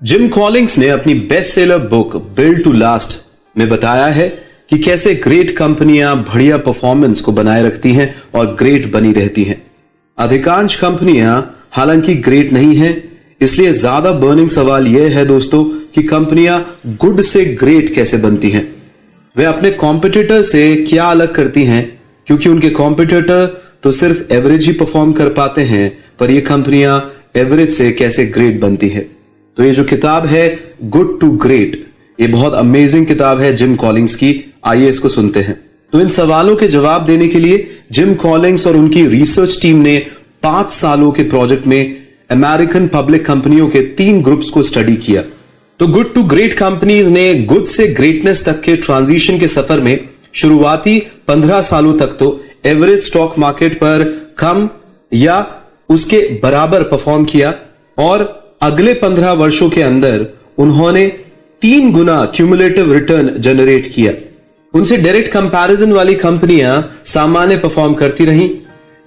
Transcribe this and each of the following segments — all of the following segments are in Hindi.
जिम कॉलिंग्स ने अपनी best seller book built to last में बताया है कि कैसे ग्रेट कंपनियां बढ़िया परफॉर्मेंस को बनाए रखती हैं और ग्रेट बनी रहती हैं। अधिकांश कंपनियां हालांकि ग्रेट नहीं हैं, इसलिए ज्यादा बर्निंग सवाल यह है दोस्तों कि कंपनियां गुड से ग्रेट कैसे बनती हैं। वे अपने कॉम्पिटिटर से क्या अलग करती हैं, क्योंकि उनके कॉम्पिटिटर तो सिर्फ एवरेज ही परफॉर्म कर पाते हैं, पर ये कंपनियां एवरेज से कैसे ग्रेट बनती है। तो ये जो किताब है गुड टू ग्रेट, ये बहुत अमेजिंग किताब है जिम कॉलिंग्स की। आइए इसको सुनते हैं। तो इन सवालों के जवाब देने के लिए जिम कॉलिंग्स और उनकी रिसर्च टीम ने 5 सालों के प्रोजेक्ट में अमेरिकन पब्लिक कंपनियों के 3 ग्रुप्स को स्टडी किया। तो गुड टू ग्रेट कंपनीज ने गुड से ग्रेटनेस तक के ट्रांजिशन के सफर में शुरुआती 15 सालों तक तो एवरेज स्टॉक मार्केट पर कम या उसके बराबर परफॉर्म किया, और अगले 15 वर्षों के अंदर उन्होंने 3 गुना क्यूमुलेटिव रिटर्न जनरेट किया। उनसे डायरेक्ट कंपैरिजन वाली कंपनियां सामान्य परफॉर्म करती रहीं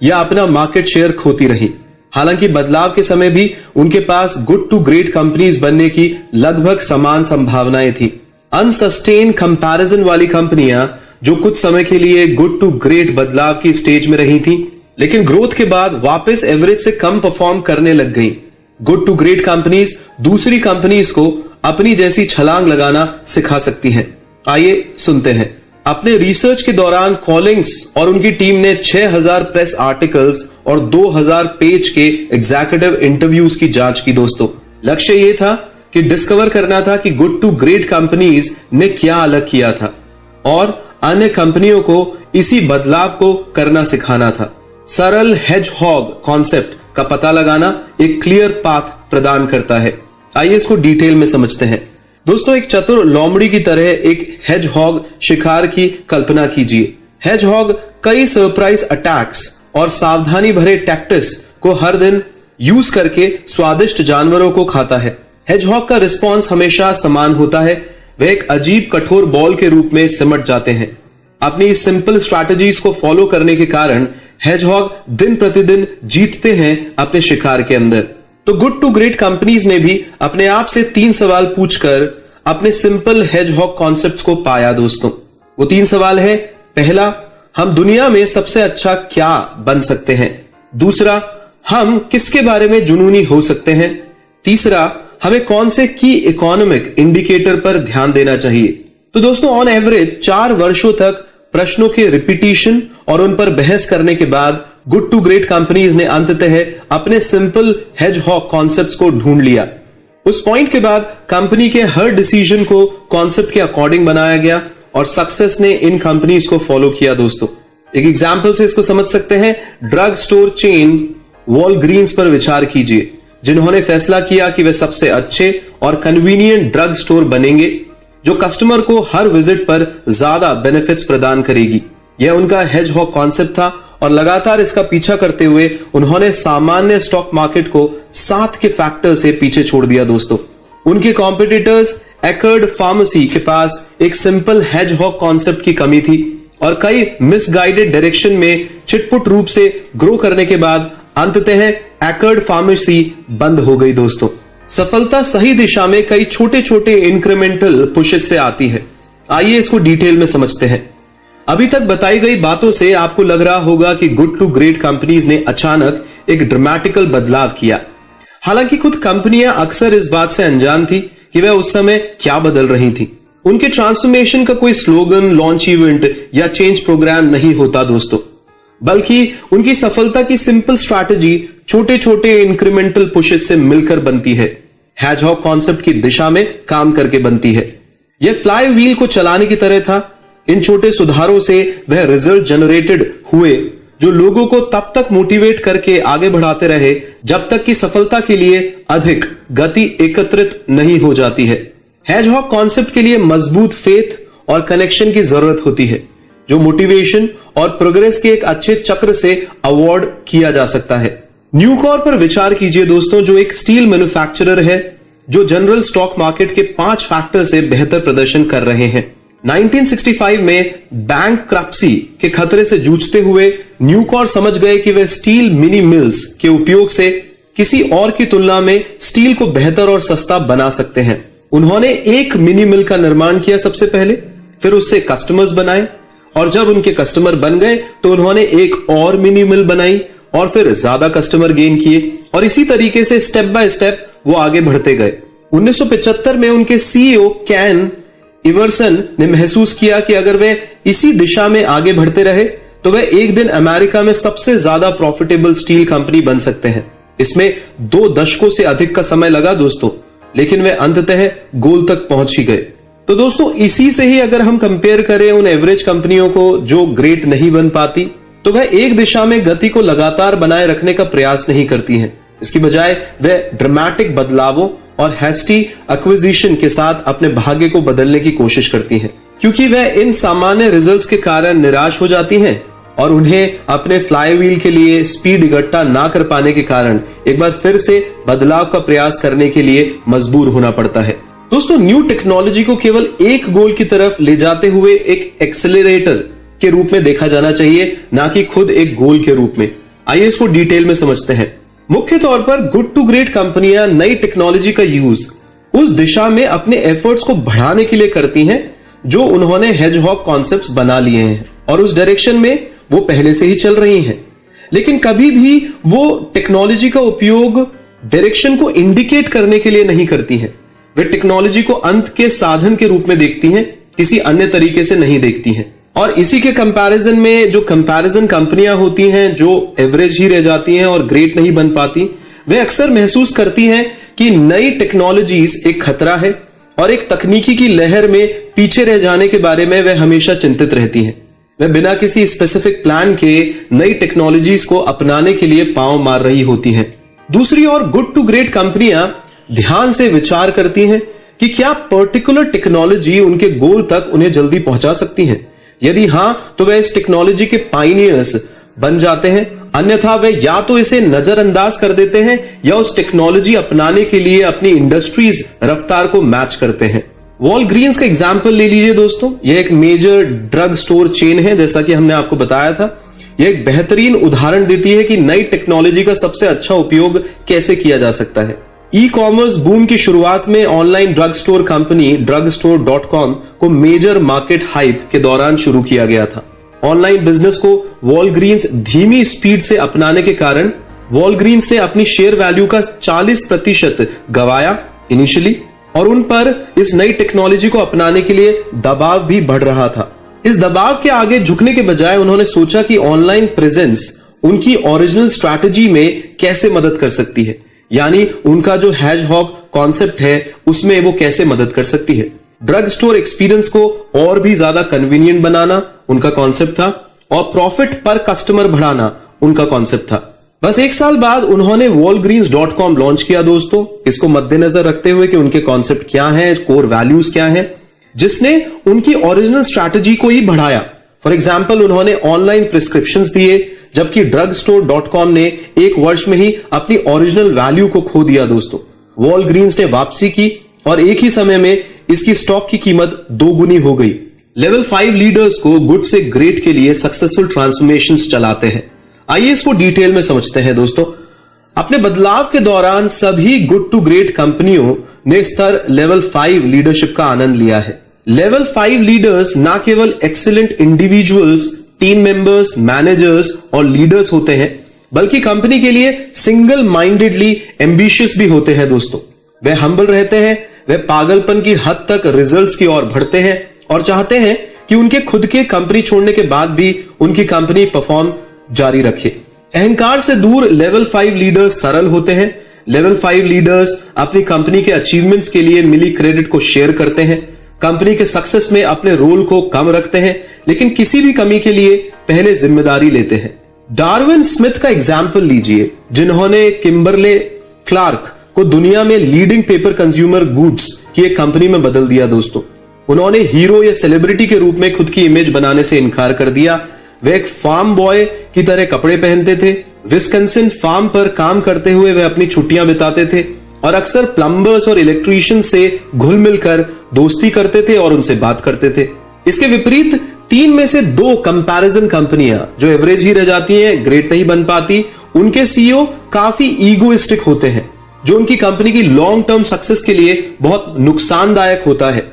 या अपना मार्केट शेयर खोती रहीं। हालांकि बदलाव के समय भी उनके पास गुड टू ग्रेट कंपनीज बनने की लगभग समान संभावनाएं थी। अनसस्टेन कंपैरिजन वाली कंपनियां जो कुछ समय के लिए गुड टू ग्रेट बदलाव की स्टेज में रही थी, लेकिन ग्रोथ के बाद वापस एवरेज से कम परफॉर्म करने लग गई। गुड टू ग्रेट कंपनीज दूसरी कंपनीज को अपनी जैसी छलांग लगाना सिखा सकती हैं। आइए सुनते हैं। अपने रिसर्च के दौरान कॉलिंग्स और उनकी टीम ने 6000 प्रेस आर्टिकल्स और 2000 पेज के एग्जीक्यूटिव इंटरव्यूज की जांच की दोस्तों। लक्ष्य यह था कि डिस्कवर करना था कि गुड टू ग्रेट कंपनीज ने क्या अलग किया था और अन्य कंपनियों को इसी बदलाव को करना सिखाना था। सरल हेजहॉग कॉन्सेप्ट का पता लगाना एक क्लियर पाथ प्रदान करता है। आइए इसको डिटेल में समझते हैं। दोस्तों, एक चतुर लोमड़ी की तरह एक हेजहॉग शिकार की कल्पना कीजिए। हेजहॉग कई सरप्राइज अटैक्स और सावधानी भरे टैक्टिक्स को हर दिन यूज करके स्वादिष्ट जानवरों को खाता है। हेजहॉग का रिस्पॉन्स हमेशा समान होता है, वे एक अजीब कठोर बॉल के रूप में सिमट जाते हैं। अपनी सिंपल स्ट्रैटेजीज को फॉलो करने के कारण हेजहॉग दिन प्रतिदिन जीतते हैं अपने शिकार के अंदर। तो गुड टू ग्रेट कंपनीज ने भी अपने आप से 3 सवाल पूछकर अपने सिंपल हेजहॉग कॉन्सेप्ट्स को पाया दोस्तों। वो 3 सवाल है। पहला, हम दुनिया में सबसे अच्छा क्या बन सकते हैं। दूसरा, हम किसके बारे में जुनूनी हो सकते हैं। तीसरा, हमें कौन से की इकोनॉमिक इंडिकेटर पर ध्यान देना चाहिए। तो दोस्तों, ऑन एवरेज 4 वर्षों तक प्रश्नों के रिपीटिशन और उन पर बहस करने के बाद गुड टू ग्रेट कंपनीज ने अंततः अपने सिंपल हेजहॉग कॉन्सेप्ट्स को ढूंढ लिया। उस पॉइंट के बाद कंपनी के हर डिसीजन को कॉन्सेप्ट के अकॉर्डिंग बनाया गया और सक्सेस ने इन कंपनीज को फॉलो किया दोस्तों। एक एग्जांपल से इसको समझ सकते हैं। ड्रग स्टोर चेन वॉलग्रीन्स पर विचार कीजिए, जिन्होंने फैसला किया कि वे सबसे अच्छे और कन्वीनियंट ड्रग स्टोर बनेंगे जो कस्टमर को हर विजिट पर ज्यादा बेनिफिट्स प्रदान करेगी। यह उनका हेजहॉग कॉन्सेप्ट था और लगातार इसका पीछा करते हुए उन्होंने सामान्य स्टॉक मार्केट को 7 के फैक्टर से पीछे छोड़ दिया दोस्तों। उनके कॉम्पिटिटर्स एकर्ड फार्मेसी के पास एक सिंपल हेजहॉग कॉन्सेप्ट की कमी थी और कई मिसगाइडेड डायरेक्शन में चिटपुट रूप से ग्रो करने के बाद अंततः एकर्ड फार्मेसी बंद हो गई दोस्तों। सफलता सही दिशा में कई छोटे छोटे इंक्रीमेंटल पुशेस से आती है। आइए इसको डिटेल में समझते हैं। अभी तक बताई गई बातों से आपको लग रहा होगा कि गुड टू ग्रेट कंपनीज ने अचानक एक ड्रामेटिकल बदलाव किया। हालांकि खुद कंपनियां अक्सर इस बात से अनजान थी कि वह उस समय क्या बदल रही थी। उनके ट्रांसफॉर्मेशन का कोई स्लोगन, लॉन्च इवेंट या चेंज प्रोग्राम नहीं होता दोस्तों, बल्कि उनकी सफलता की सिंपल स्ट्रैटेजी छोटे छोटे इंक्रीमेंटल पुशेस से मिलकर बनती है। हेजहॉग कॉन्सेप्ट की दिशा में काम करके बनती है। यह फ्लाई व्हील को चलाने की तरह था। इन छोटे सुधारों से वह रिजल्ट जनरेटेड हुए जो लोगों को तब तक मोटिवेट करके आगे बढ़ाते रहे जब तक कि सफलता के लिए अधिक गति एकत्रित नहीं हो जाती है। हेजहॉग कॉन्सेप्ट के लिए मजबूत फेथ और कनेक्शन की जरूरत होती है, जो मोटिवेशन और प्रोग्रेस के एक अच्छे चक्र से अवॉर्ड किया जा सकता है। न्यूकॉर पर विचार कीजिए दोस्तों, जो एक स्टील मैन्युफैक्चरर है जो जनरल स्टॉक मार्केट के 5 फैक्टर से बेहतर प्रदर्शन कर रहे हैं। 1965 में बैंकक्रप्सी के खतरे से जूझते हुए न्यूकॉर समझ गए कि वे स्टील मिनी मिल्स के उपयोग से किसी और की तुलना में स्टील को बेहतर और सस्ता बना सकते हैं। उन्होंने एक मिनी मिल का निर्माण किया सबसे पहले, फिर उससे कस्टमर्स बनाए, और जब उनके कस्टमर बन गए तो उन्होंने एक और मिनी मिल बनाई और फिर ज्यादा कस्टमर गेन किए, और इसी तरीके से स्टेप बाय स्टेप वो आगे बढ़ते गए। 1975 में उनके सीईओ कैन इवर्सन ने महसूस किया कि अगर वे इसी दिशा में आगे बढ़ते रहे तो वे एक दिन अमेरिका में सबसे ज्यादा प्रॉफिटेबल स्टील कंपनी बन सकते हैं। इसमें 2 दशकों से अधिक का समय लगा दोस्तों, लेकिन वे अंततः गोल तक पहुंच ही गए। तो दोस्तों, इसी से ही अगर हम कंपेयर करें उन एवरेज कंपनियों को जो ग्रेट नहीं बन पाती, तो वह एक दिशा में गति को लगातार बनाए रखने का प्रयास नहीं करती हैं। इसकी बजाय वे ड्रामेटिक बदलावों और हैस्टी एक्विजिशन के साथ अपने भाग्य को बदलने की कोशिश करती हैं, क्योंकि वह इन सामान्य रिजल्ट्स के कारण निराश हो जाती हैं और उन्हें अपने फ्लाईव्हील के लिए स्पीड इकट्ठा ना कर पाने के कारण एक बार फिर से बदलाव का प्रयास करने के लिए मजबूर होना पड़ता है। दोस्तों, न्यू टेक्नोलॉजी को केवल एक गोल की तरफ ले जाते हुए एक एक्सेलरेटर के रूप में देखा जाना चाहिए, ना कि खुद एक गोल के रूप में। आइए इसको डिटेल में समझते हैं। मुख्य तौर पर गुड टू ग्रेट कंपनियां नई टेक्नोलॉजी का यूज उस दिशा में अपने एफर्ट्स को बढ़ाने के लिए करती हैं जो उन्होंने हेजहॉग कॉन्सेप्ट्स बना लिए हैं, और उस डायरेक्शन में वो पहले से ही चल रही हैं। लेकिन कभी भी वो टेक्नोलॉजी का उपयोग डायरेक्शन को इंडिकेट करने के लिए नहीं करती हैं। वे टेक्नोलॉजी को अंत के साधन के रूप में देखती हैं, किसी अन्य तरीके से नहीं देखती हैं। और इसी के कंपैरिजन में जो कंपैरिजन कंपनियां होती हैं जो एवरेज ही रह जाती हैं और ग्रेट नहीं बन पाती, वे अक्सर महसूस करती हैं कि नई टेक्नोलॉजीज एक खतरा है और एक तकनीकी की लहर में पीछे रह जाने के बारे में वे हमेशा चिंतित रहती हैं। वे बिना किसी स्पेसिफिक प्लान के नई टेक्नोलॉजीज को अपनाने के लिए पांव मार रही होती हैं। दूसरी ओर गुड टू ग्रेट कंपनियां ध्यान से विचार करती हैं कि क्या पर्टिकुलर टेक्नोलॉजी उनके गोल तक उन्हें जल्दी पहुंचा सकती है। यदि हां, तो वे इस टेक्नोलॉजी के पायनियर्स बन जाते हैं, अन्यथा वे या तो इसे नजरअंदाज कर देते हैं या उस टेक्नोलॉजी अपनाने के लिए अपनी इंडस्ट्रीज रफ्तार को मैच करते हैं। वॉलग्रीन्स का एग्जाम्पल ले लीजिए दोस्तों। यह एक मेजर ड्रग स्टोर चेन है, जैसा कि हमने आपको बताया था। यह एक बेहतरीन उदाहरण देती है कि नई टेक्नोलॉजी का सबसे अच्छा उपयोग कैसे किया जा सकता है। ई कॉमर्स बूम की शुरुआत में online drug store company drugstore.com को मेजर मार्केट हाइप के दौरान शुरू किया गया था। ऑनलाइन बिजनेस को वॉलग्रीन्स धीमी स्पीड से अपनाने के कारण वॉलग्रीन्स ने अपनी शेयर वैल्यू का 40% गवाया इनिशियली, और उन पर इस नई टेक्नोलॉजी को अपनाने के लिए दबाव भी बढ़ रहा था। इस दबाव के आगे झुकने के बजाय उन्होंने सोचा कि ऑनलाइन प्रेजेंस उनकी ओरिजिनल स्ट्रैटेजी में कैसे मदद कर सकती है, यानी उनका जो हेजहॉग कॉन्सेप्ट है उसमें वो कैसे मदद कर सकती है। ड्रग स्टोर एक्सपीरियंस को और भी ज्यादा कन्वीनियंट बनाना उनका कॉन्सेप्ट था, और प्रॉफिट पर कस्टमर बढ़ाना उनका कॉन्सेप्ट था। बस 1 साल बाद उन्होंने Walgreens.com लॉन्च किया दोस्तों, इसको मद्देनजर रखते हुए कि उनके कॉन्सेप्ट क्या हैं, कोर वैल्यूज क्या हैं, जिसने उनकी ओरिजिनल स्ट्रैटेजी को ही बढ़ाया। फॉर एग्जाम्पल, उन्होंने ऑनलाइन प्रिस्क्रिप्शंस दिए, जबकि drugstore.com ने 1 वर्ष में ही अपनी ओरिजिनल वैल्यू को खो दिया दोस्तों। वॉलग्रीन्स ने वापसी की और एक ही समय में इसकी स्टॉक की कीमत 2 गुनी हो गई। लेवल 5 लीडर्स को गुड से ग्रेट के लिए सक्सेसफुल ट्रांसफॉर्मेशंस चलाते हैं। आइए इसको डिटेल में समझते हैं दोस्तों। अपने बदलाव के दौरान सभी गुड टू ग्रेट कंपनियों ने स्तर लेवल 5 लीडरशिप का आनंद लिया है। लेवल 5 लीडर्स ना केवल excellent individuals, team members, managers और लीडर्स होते हैं, बल्कि कंपनी के लिए सिंगल माइंडेडली एम्बिशियस भी होते हैं दोस्तों। वे हम्बल रहते हैं, वे पागलपन की हद तक रिजल्ट्स की ओर बढ़ते हैं और चाहते हैं कि उनके खुद के कंपनी छोड़ने के बाद भी उनकी कंपनी परफॉर्म जारी रखे। अहंकार से दूर लेवल 5 लीडर्स सरल होते हैं। लेवल 5 लीडर्स अपनी कंपनी के अचीवमेंट्स के लिए मिली क्रेडिट को शेयर करते हैं, कंपनी के सक्सेस में अपने रोल को कम रखते हैं, लेकिन किसी भी कमी के लिए पहले जिम्मेदारी लेते हैं। डार्विन स्मिथ का एग्जाम्पल लीजिए, जिन्होंने किम्बरले क्लार्क को दुनिया में लीडिंग पेपर कंज्यूमर गुड्स की एक कंपनी में बदल दिया दोस्तों। उन्होंने हीरो या सेलिब्रिटी के रूप में खुद की इमेज बनाने से इनकार कर दिया। वे एक फार्म बॉय की तरह कपड़े पहनते थे। विस्कंसिन फार्म पर काम करते हुए वे अपनी छुट्टियां बिताते थे और अक्सर प्लम्बर्स और इलेक्ट्रीशियन से घुल मिलकर दोस्ती करते थे और उनसे बात करते थे। इसके विपरीत 3 में से 2 कंपैरिजन कंपनियां जो एवरेज ही रह जाती हैं, ग्रेट नहीं बन पाती, उनके सीईओ काफी ईगोइस्टिक होते हैं, जो उनकी कंपनी की लॉन्ग टर्म सक्सेस के लिए बहुत नुकसानदायक होता है।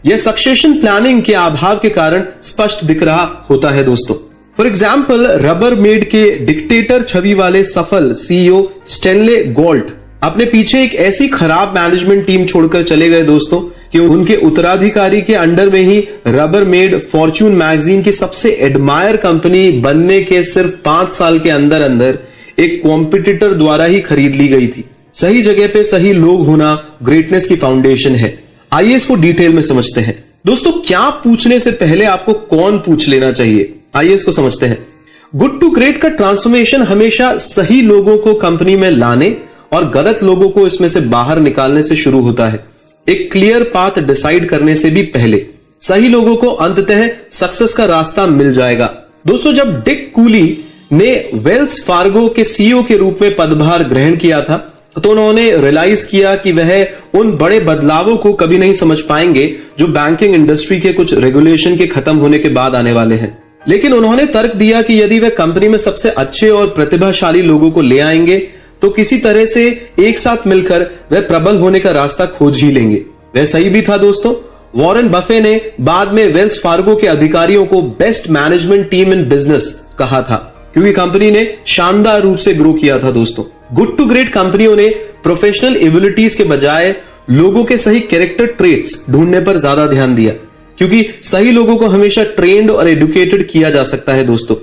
यह सक्सेशन प्लानिंग के अभाव के कारण स्पष्ट दिख रहा होता है दोस्तों। फॉर एग्जाम्पल, रबरमेड के डिक्टेटर छवि वाले सफल सीईओ स्टेनले गोल्ट अपने पीछे एक ऐसी खराब मैनेजमेंट टीम छोड़कर चले गए दोस्तों कि उनके उत्तराधिकारी के अंडर में ही रबरमेड फॉर्च्यून मैगजीन की सबसे एडमायर कंपनी बनने के सिर्फ 5 साल के अंदर अंदर एक कॉम्पिटिटर द्वारा ही खरीद ली गई थी। सही जगह पे सही लोग होना ग्रेटनेस की फाउंडेशन है। आइए इसको डिटेल में समझते हैं। दोस्तों, क्या पूछने से पहले आपको कौन पूछ लेना चाहिए, आइए इसको समझते हैं। गुड टू ग्रेट का ट्रांसफॉर्मेशन हमेशा सही लोगों को कंपनी में लाने और गलत लोगों को इसमें से बाहर निकालने से शुरू होता है, एक क्लियर पाथ डिसाइड करने से भी पहले। सही लोगों को अंततः सक्सेस का रास्ता मिल जाएगा। दोस्तों, जब डिक कूली ने वेल्स फार्गो के सीईओ के रूप में पदभार ग्रहण किया था, तो उन्होंने रियलाइज किया कि वह उन बड़े बदलावों को कभी नहीं समझ पाएंगे जो बैंकिंग इंडस्ट्री के कुछ रेगुलेशन के खत्म होने के बाद आने वाले हैं। लेकिन उन्होंने तर्क दिया कि यदि वे कंपनी में सबसे अच्छे और प्रतिभाशाली लोगों को ले आएंगे तो किसी तरह से एक साथ मिलकर वे प्रबल होने का रास्ता खोज ही लेंगे। वह सही भी था दोस्तों। वॉरेन बफे ने बाद में वेल्स फार्गो के अधिकारियों को best management team in business कहा था, क्योंकि कंपनी ने शानदार रूप से ग्रो किया था दोस्तों। गुड टू ग्रेट कंपनियों ने प्रोफेशनल एबिलिटीज के बजाय लोगों के सही कैरेक्टर ट्रेट्स ढूंढने पर ज्यादा ध्यान दिया, क्योंकि सही लोगों को हमेशा ट्रेंड और एडुकेटेड किया जा सकता है दोस्तों।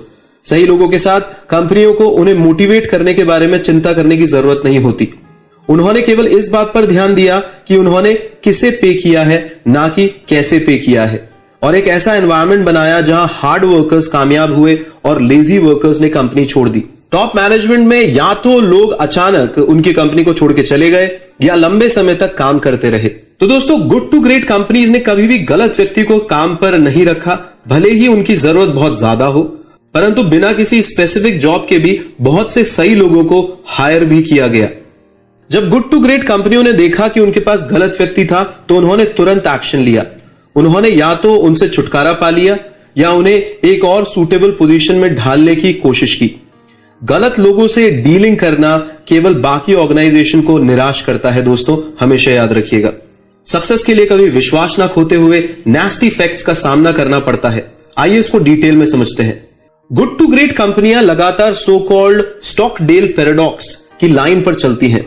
सही लोगों के साथ कंपनियों को उन्हें मोटिवेट करने के बारे में चिंता करने की जरूरत नहीं होती। उन्होंने केवल इस बात पर ध्यान दिया कि उन्होंने किसे पे किया है, ना कि कैसे पे किया है, और एक ऐसा एनवायरनमेंट बनाया जहां हार्ड वर्कर्स कामयाब हुए और लेजी वर्कर्स ने कंपनी छोड़ दी। टॉप मैनेजमेंट में या तो लोग अचानक उनकी कंपनी को छोड़ के चले गए या लंबे समय तक काम करते रहे। तो दोस्तों, गुड टू ग्रेट कंपनीज ने कभी भी गलत व्यक्ति को काम पर नहीं रखा, भले ही उनकी जरूरत बहुत ज्यादा हो, परंतु बिना किसी स्पेसिफिक जॉब के भी बहुत से सही लोगों को हायर भी किया गया। जब गुड टू ग्रेट कंपनियों ने देखा कि उनके पास गलत व्यक्ति था, तो उन्होंने तुरंत एक्शन लिया। उन्होंने या तो उनसे छुटकारा पा लिया या उन्हें एक और सूटेबल पोजीशन में ढालने की कोशिश की। गलत लोगों से डीलिंग करना केवल बाकी ऑर्गेनाइजेशन को निराश करता है दोस्तों, हमेशा याद रखिएगा। सक्सेस के लिए कभी विश्वास ना खोते हुए नेस्टी फैक्ट्स का सामना करना पड़ता है। आइए इसको डिटेल में समझते हैं। गुड टू ग्रेट कंपनियां लगातार सो कॉल्ड स्टॉकडेल पैराडॉक्स की लाइन पर चलती हैं,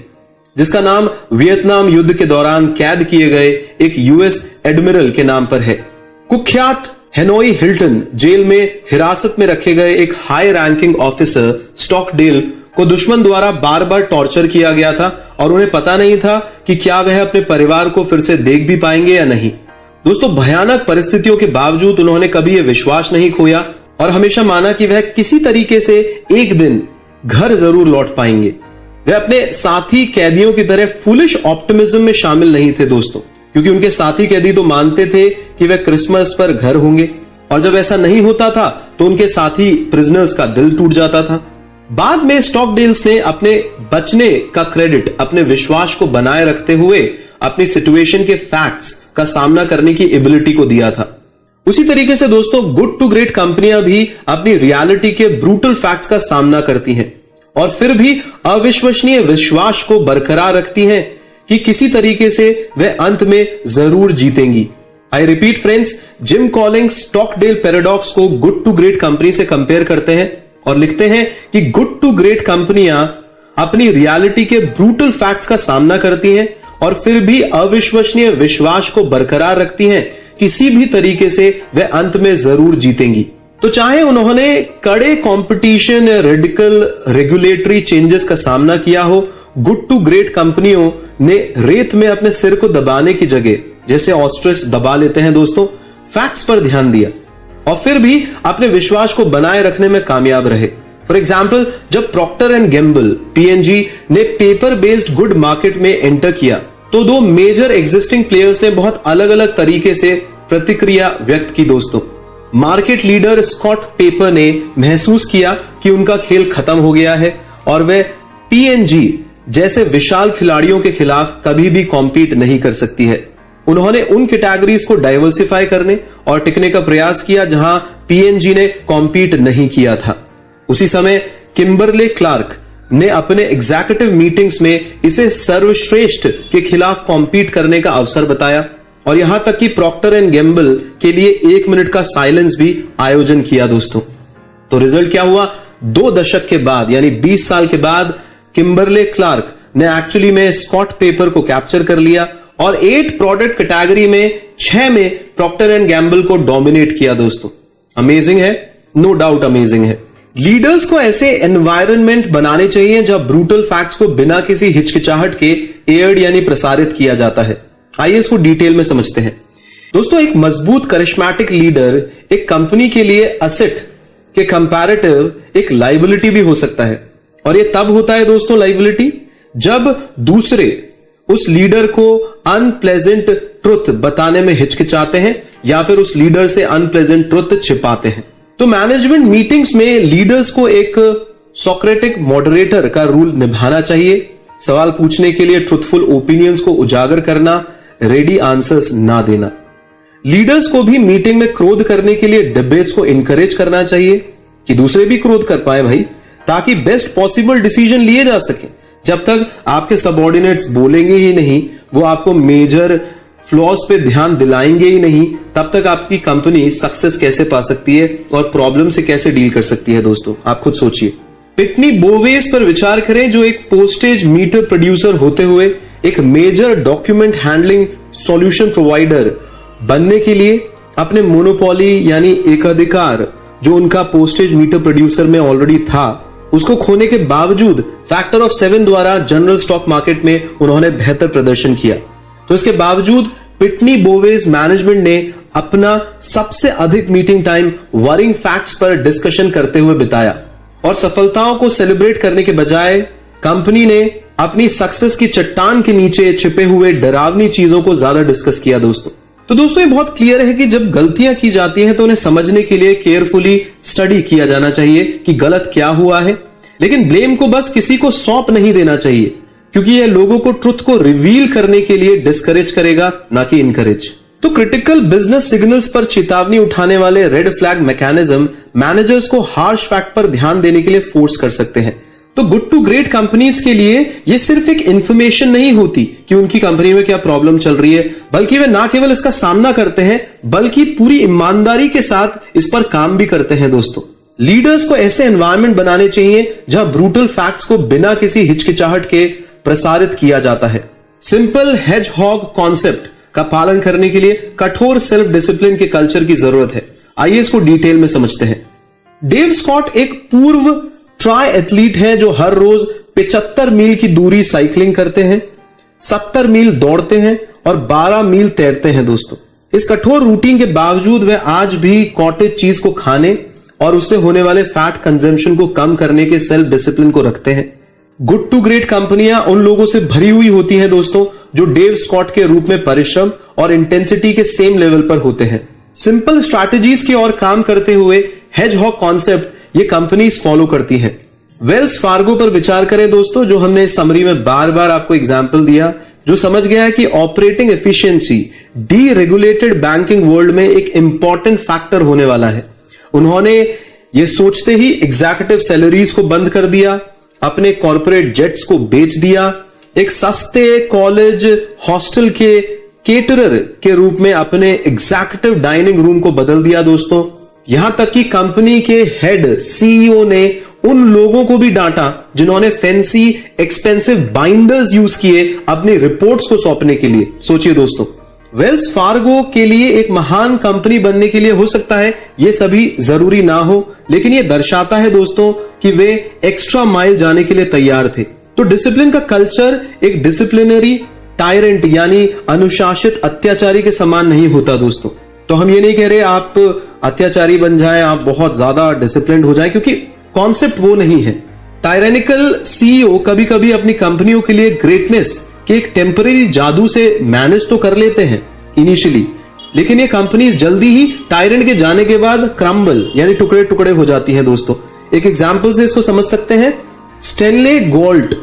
जिसका नाम वियतनाम युद्ध के दौरान कैद किए गए एक यूएस एडमिरल के नाम पर है। कुख्यात हेनोई हिल्टन जेल में हिरासत में रखे गए एक हाई रैंकिंग ऑफिसर स्टॉकडेल को दुश्मन द्वारा बार बार टॉर्चर किया गया था और उन्हें पता नहीं था कि क्या वह अपने परिवार को फिर से देख भी पाएंगे या नहीं। दोस्तों, भयानक परिस्थितियों के बावजूद उन्होंने कभी यह विश्वास नहीं खोया और हमेशा माना कि वह किसी तरीके से एक दिन घर जरूर लौट पाएंगे। वे अपने साथी कैदियों की तरह फुलिश ऑप्टिमिज्म में शामिल नहीं थे दोस्तों, क्योंकि उनके साथी कैदी तो मानते थे कि वे क्रिसमस पर घर होंगे, और जब ऐसा नहीं होता था तो उनके साथी प्रिजनर्स का दिल टूट जाता था। बाद में स्टॉकडेल्स ने अपने बचने का क्रेडिट अपने विश्वास को बनाए रखते हुए अपनी सिचुएशन के फैक्ट्स का सामना करने की एबिलिटी को दिया था। उसी तरीके से दोस्तों, गुड टू ग्रेट कंपनियां भी अपनी रियलिटी के ब्रूटल फैक्ट्स का सामना करती हैं और फिर भी अविश्वसनीय विश्वास को बरकरार रखती हैं कि किसी तरीके से वे अंत में जरूर जीतेंगी। I repeat friends, Jim Collins Stockdale paradox को गुड टू ग्रेट कंपनी से कंपेयर करते हैं और लिखते हैं कि गुड टू ग्रेट कंपनियां अपनी रियलिटी के ब्रूटल फैक्ट्स का सामना करती हैं और फिर भी अविश्वसनीय विश्वास को बरकरार रखती हैं, किसी भी तरीके से वे अंत में जरूर जीतेंगी। तो चाहे उन्होंने कड़े कंपटीशन या रेडिकल रेगुलेटरी चेंजेस का सामना किया हो, गुड टू ग्रेट कंपनियों ने रेत में अपने सिर को दबाने की जगह, जैसे ऑस्ट्रिच दबा लेते हैं दोस्तों, फैक्ट्स पर ध्यान दिया और फिर भी अपने विश्वास को बनाए रखने में कामयाब रहे। फॉर एग्जाम्पल, जब प्रॉक्टर एंड गैम्बल पीएनजी ने पेपर बेस्ड गुड मार्केट में एंटर किया, तो दो मेजर एग्जिस्टिंग प्लेयर्स ने बहुत अलग अलग तरीके से प्रतिक्रिया व्यक्त की दोस्तों। मार्केट लीडर स्कॉट पेपर ने महसूस किया कि उनका खेल खत्म हो गया है और वे पीएनजी जैसे विशाल खिलाड़ियों के खिलाफ कभी भी कॉम्पीट नहीं कर सकती है। उन्होंने उन कैटेगरीज को डाइवर्सिफाई करने और टिकने का प्रयास किया जहां पीएनजी ने कॉम्पीट नहीं किया था। उसी समय किम्बरले क्लार्क ने अपने एग्जीक्यूटिव मीटिंग्स में इसे सर्वश्रेष्ठ के खिलाफ कॉम्पीट करने का अवसर बताया और यहां तक कि प्रॉक्टर एंड गैम्बल के लिए 1 मिनट का साइलेंस भी आयोजन किया दोस्तों। तो रिजल्ट क्या हुआ? 2 दशक के बाद यानी 20 साल के बाद किम्बरले क्लार्क ने एक्चुअली में स्कॉट पेपर को कैप्चर कर लिया और 8 प्रोडक्ट कैटेगरी में 6 में प्रॉक्टर एंड गैम्बल को डोमिनेट किया दोस्तों। अमेजिंग है, नो डाउट अमेजिंग है। लीडर्स को ऐसे एनवायरनमेंट बनाने चाहिए जहां ब्रूटल फैक्ट्स को बिना किसी हिचकिचाहट के एयर्ड यानी प्रसारित किया जाता है। आइए इसको डिटेल में समझते हैं दोस्तों। एक मजबूत करिश्मेटिक लीडर एक कंपनी के लिए असेट के कंपैरेटिव एक लाइबिलिटी भी हो सकता है और यह तब होता है दोस्तों लाइबिलिटी जब दूसरे उस लीडर को अनप्लेजेंट ट्रुथ बताने में हिचकिचाते हैं या फिर उस लीडर से अनप्लेजेंट ट्रुथ छिपाते हैं। तो मैनेजमेंट मीटिंग्स में लीडर्स को एक सोक्रेटिक मॉडरेटर का रूल निभाना चाहिए। सवाल पूछने के लिए ट्रुथफुल ओपिनियंस को उजागर करना, रेडी आंसर्स ना देना। लीडर्स को भी मीटिंग में क्रोध करने के लिए डिबेट्स को इंकरेज करना चाहिए कि दूसरे भी क्रोध कर पाए भाई, ताकि बेस्ट पॉसिबल डिसीजन लिए जा सके। जब तक आपके सबऑर्डिनेट्स बोलेंगे ही नहीं, वो आपको मेजर फ्लॉज पे ध्यान दिलाएंगे ही नहीं, तब तक आपकी कंपनी सक्सेस कैसे पा सकती है और प्रॉब्लम से कैसे डील कर सकती है दोस्तों, आप खुद सोचिए। पिटनी बोवेस पर विचार करें जो एक पोस्टेज मीटर प्रोड्यूसर होते हुए एक major document handling solution provider बनने के लिए अपने मोनोपोली यानी एकाधिकार जो उनका पोस्टेज मीटर प्रोड्यूसर में ऑलरेडी था उसको खोने के बावजूद फैक्टर ऑफ 7 द्वारा जनरल स्टॉक मार्केट में उन्होंने बेहतर प्रदर्शन किया। तो इसके बावजूद पिटनी बोवेस मैनेजमेंट ने अपना सबसे अधिक मीटिंग टाइम वरिंग फैक्ट्स पर डिस्कशन करते हुए बिताया और सफलताओं को सेलिब्रेट करने के बजाय कंपनी ने अपनी सक्सेस की चट्टान के नीचे छिपे हुए डरावनी चीजों को ज्यादा डिस्कस किया दोस्तों। तो दोस्तों ये बहुत क्लियर है कि जब गलतियां की जाती हैं तो उन्हें समझने के लिए केयरफुली स्टडी किया जाना चाहिए कि गलत क्या हुआ है, लेकिन ब्लेम को बस किसी को सौंप नहीं देना चाहिए क्योंकि यह लोगों को ट्रुथ को रिवील करने के लिए डिस्करेज करेगा, ना कि इनकरेज। तो क्रिटिकल बिजनेस सिग्नल्स पर चेतावनी उठाने वाले रेड फ्लैग मैकेनिज्म मैनेजर्स को हार्श फैक्ट पर ध्यान देने के लिए फोर्स कर सकते हैं। तो गुड टू ग्रेट कंपनीज के लिए ये सिर्फ एक इंफॉर्मेशन नहीं होती कि उनकी कंपनी में क्या प्रॉब्लम चल रही है, बल्कि वे ना केवल इसका सामना करते हैं बल्कि पूरी ईमानदारी के साथ इस पर काम भी करते हैं दोस्तों। लीडर्स को ऐसे एनवायरनमेंट बनाने चाहिए जहां ब्रूटल फैक्ट्स को बिना किसी हिचकिचाहट के प्रसारित किया जाता है। सिंपल हेजहॉग कॉन्सेप्ट का पालन करने के लिए कठोर सेल्फ डिसिप्लिन के कल्चर की जरूरत है। आइए इसको डिटेल में समझते हैं। डेव स्कॉट एक पूर्व ट्राई एथलीट हैं जो हर रोज 75 मील की दूरी साइकिलिंग करते हैं, 70 मील दौड़ते हैं और 12 मील तैरते हैं दोस्तों। इस कठोर रूटीन के बावजूद वे आज भी कॉटेज चीज को खाने और उससे होने वाले फैट कंजम्पशन को कम करने के सेल्फ डिसिप्लिन को रखते हैं। गुड टू ग्रेट कंपनियां उन लोगों से भरी हुई होती हैं दोस्तों जो डेव स्कॉट के रूप में परिश्रम और इंटेंसिटी के सेम लेवल पर होते हैं। सिंपल स्ट्रैटेजीज की ओर काम करते हुए हेजहॉग कॉन्सेप्ट ये कंपनीज फॉलो करती हैं। वेल्स फार्गो पर विचार करें दोस्तों, जो हमने इस समरी में बार बार आपको एग्जांपल दिया, जो समझ गया है कि operating efficiency deregulated banking world में एक इंपॉर्टेंट फैक्टर होने वाला है। उन्होंने ये सोचते ही एग्जीक्यूटिव सैलरीज को बंद कर दिया, अपने कॉर्पोरेट जेट्स को बेच दिया, एक सस्ते कॉलेज हॉस्टल के केटरर के रूप में अपने एग्जीक्यूटिव डाइनिंग रूम को बदल दिया दोस्तों। यहां तक कि कंपनी के हेड सीईओ ने उन लोगों को भी डांटा जिन्होंने फैंसी एक्सपेंसिव बाइंडर्स यूज किए अपनी रिपोर्ट्स को सौंपने के लिए। सोचिए दोस्तों, वेल्स फार्गो के लिए एक महान कंपनी बनने के लिए हो सकता है ये सभी जरूरी ना हो, लेकिन ये दर्शाता है दोस्तों कि वे एक्स्ट्रा माइल जाने के लिए तैयार थे। तो डिसिप्लिन का कल्चर एक डिसिप्लिनरी टायरेंट यानी अनुशासित अत्याचारी के समान नहीं होता दोस्तों। तो हम ये नहीं कह रहे आप अत्याचारी बन जाएं, आप बहुत ज्यादा डिसिप्लिन्ड हो जाएं, क्योंकि कॉन्सेप्ट वो नहीं है। टायरेनिकल सीईओ कभी कभी अपनी कंपनियों के लिए ग्रेटनेस के एक टेम्पररी जादू से मैनेज तो कर लेते हैं इनिशियली, लेकिन ये कंपनीज जल्दी ही टायरेंट के जाने के बाद क्रम्बल यानी टुकड़े टुकड़े हो जाती हैं दोस्तों। एक एग्जांपल से इसको समझ सकते हैं। स्टेनले गोल्ड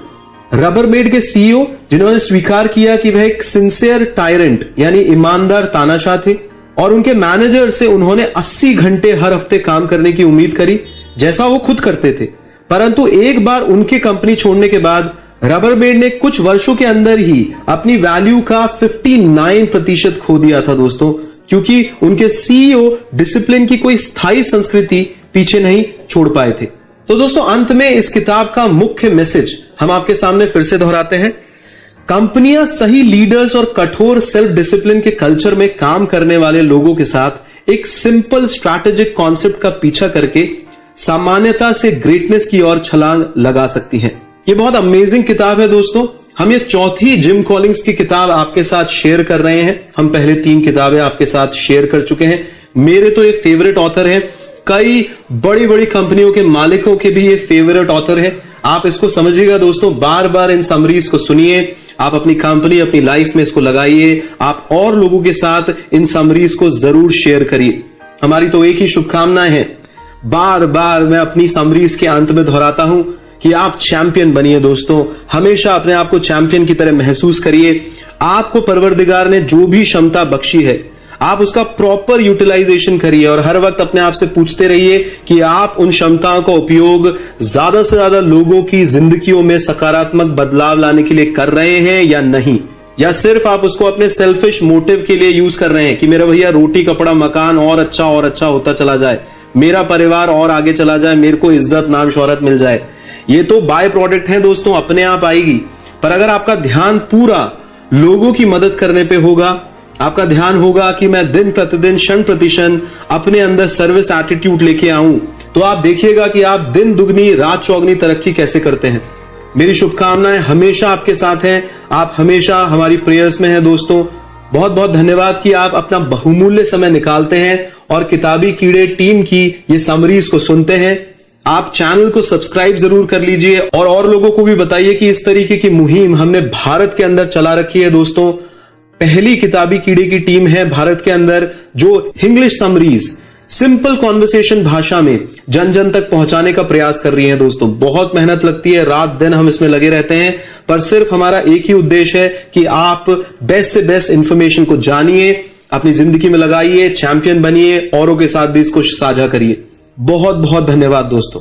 रबरमेड के सीईओ जिन्होंने स्वीकार किया कि वह एक सिंसियर टायरेंट यानी ईमानदार तानाशाह थे और उनके मैनेजर से उन्होंने 80 घंटे हर हफ्ते काम करने की उम्मीद करी जैसा वो खुद करते थे, परंतु एक बार उनके कंपनी छोड़ने के बाद रबरबैंड ने कुछ वर्षों के अंदर ही अपनी वैल्यू का 59% खो दिया था दोस्तों, क्योंकि उनके सीईओ डिसिप्लिन की कोई स्थायी संस्कृति पीछे नहीं छोड़ पाए थे। तो दोस्तों अंत में इस किताब का मुख्य मैसेज हम आपके सामने फिर से दोहराते हैं। कंपनियां सही लीडर्स और कठोर सेल्फ डिसिप्लिन के कल्चर में काम करने वाले लोगों के साथ एक सिंपल स्ट्रैटेजिक कॉन्सेप्ट का पीछा करके सामान्यता से ग्रेटनेस की ओर छलांग लगा सकती हैं। ये बहुत अमेजिंग किताब है दोस्तों। हम ये चौथी जिम कॉलिंग्स की किताब आपके साथ शेयर कर रहे हैं। हम पहले 3 किताबें आपके साथ शेयर कर चुके हैं। मेरे तो ये फेवरेट ऑथर हैं, कई बड़ी बड़ी कंपनियों के मालिकों के भी ये फेवरेट ऑथर हैं। आप इसको समझिएगा दोस्तों, बार बार इन समरीज को सुनिए, आप अपनी कंपनी अपनी लाइफ में इसको लगाइए, आप और लोगों के साथ इन समरीज को जरूर शेयर करिए। हमारी तो एक ही शुभकामनाएं हैं, बार बार मैं अपनी समरीज के अंत में दोहराता हूं कि आप चैंपियन बनिए दोस्तों। हमेशा अपने आप को चैंपियन की तरह महसूस करिए। आपको परवरदिगार ने जो भी क्षमता बख्शी है, आप उसका प्रॉपर यूटिलाइजेशन करिए और हर वक्त अपने आप से पूछते रहिए कि आप उन क्षमताओं का उपयोग ज्यादा से ज्यादा लोगों की जिंदगियों में सकारात्मक बदलाव लाने के लिए कर रहे हैं या नहीं, या सिर्फ आप उसको अपने सेल्फिश मोटिव के लिए यूज कर रहे हैं कि मेरा भैया रोटी कपड़ा मकान और अच्छा होता चला जाए, मेरा परिवार और आगे चला जाए, मेरे को इज्जत नाम शोहरत मिल जाए। ये तो बाय प्रोडक्ट है दोस्तों, अपने आप आएगी। पर अगर आपका ध्यान पूरा लोगों की मदद करने पे होगा, आपका ध्यान होगा कि मैं दिन प्रतिदिन क्षण प्रतिक्षण अपने अंदर सर्विस एटीट्यूड लेके आऊं, तो आप देखिएगा कि आप दिन दुगनी रात चौगनी तरक्की कैसे करते हैं। मेरी शुभकामनाएं हमेशा आपके साथ हैं, आप हमेशा हमारी प्रेयर्स में हैं दोस्तों। बहुत बहुत धन्यवाद कि आप अपना बहुमूल्य समय निकालते हैं और किताबी कीड़े टीम की ये समरीज को सुनते हैं। आप चैनल को सब्सक्राइब जरूर कर लीजिए और लोगों को भी बताइए कि इस तरीके की मुहिम हमने भारत के अंदर चला रखी है दोस्तों। पहली किताबी कीड़े की टीम है भारत के अंदर जो इंग्लिश समरीज सिंपल कॉन्वर्सेशन भाषा में जन जन तक पहुंचाने का प्रयास कर रही है दोस्तों। बहुत मेहनत लगती है, रात दिन हम इसमें लगे रहते हैं, पर सिर्फ हमारा एक ही उद्देश्य है कि आप बेस्ट से बेस्ट इंफॉर्मेशन को जानिए, अपनी जिंदगी में लगाइए, चैंपियन बनिए, औरों के साथ भी इसको साझा करिए। बहुत बहुत धन्यवाद दोस्तों।